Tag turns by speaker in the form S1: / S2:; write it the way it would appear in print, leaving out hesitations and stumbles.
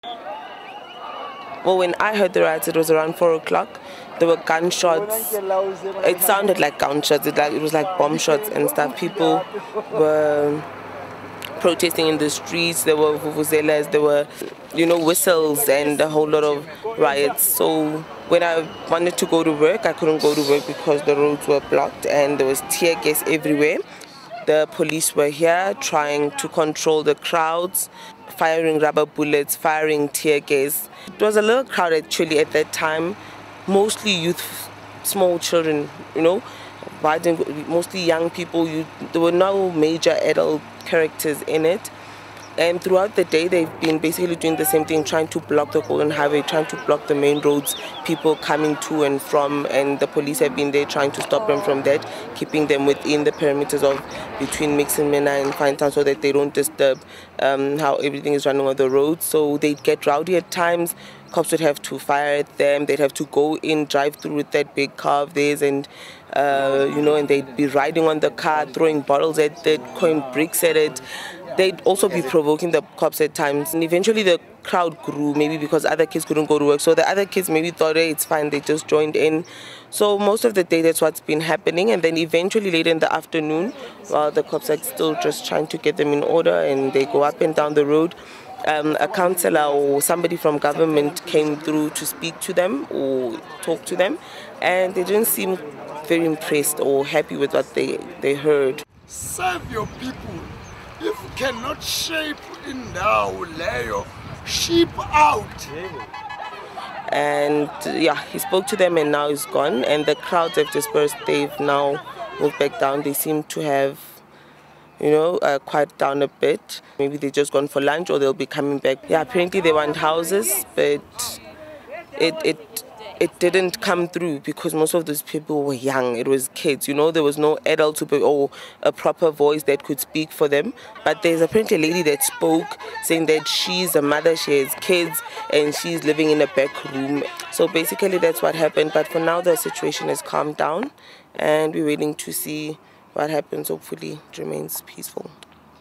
S1: Well, when I heard the riots, it was around 4 o'clock. There were gunshots. It sounded like gunshots. It was like bomb shots and stuff. People were protesting in the streets. There were vuvuzelas. There were, whistles and a whole lot of riots. So when I wanted to go to work, I couldn't go to work because the roads were blocked and there was tear gas everywhere. The police were here trying to control the crowds, firing rubber bullets, firing tear gas. It was a little crowd actually at that time, mostly youth, small children, mostly young people. There were no major adult characters in it. And throughout the day, they've been basically doing the same thing, trying to block the Golden Highway, trying to block the main roads, people coming to and from, and the police have been there trying to stop them from that, keeping them within the perimeters of between Mixinmina and Finetown so that they don't disturb how everything is running on the roads. So they'd get rowdy at times. Cops would have to fire at them. They'd have to go in, drive through with that big car of theirs, and and they'd be riding on the car, throwing bottles at it, throwing bricks at it. They'd also be provoking the cops at times. And eventually the crowd grew, maybe because other kids couldn't go to work. So the other kids maybe thought, hey, it's fine, they just joined in. So most of the day, that's what's been happening. And then eventually later in the afternoon, while the cops are still just trying to get them in order and they go up and down the road, a councillor or somebody from government came through to speak to them or talk to them. And they didn't seem very impressed or happy with what they heard.
S2: Serve your people. If you cannot shape in now, leyo, sheep out.
S1: And he spoke to them and now he's gone. And the crowds have dispersed. They've now moved back down. They seem to have, quiet down a bit. Maybe they've just gone for lunch or they'll be coming back. Yeah, apparently they want houses, but it didn't come through because most of those people were young. It was kids, there was no adult or a proper voice that could speak for them. But there's apparently a lady that spoke saying that she's a mother, she has kids, and she's living in a back room. So basically that's what happened. But for now the situation has calmed down and we're waiting to see what happens. Hopefully it remains peaceful.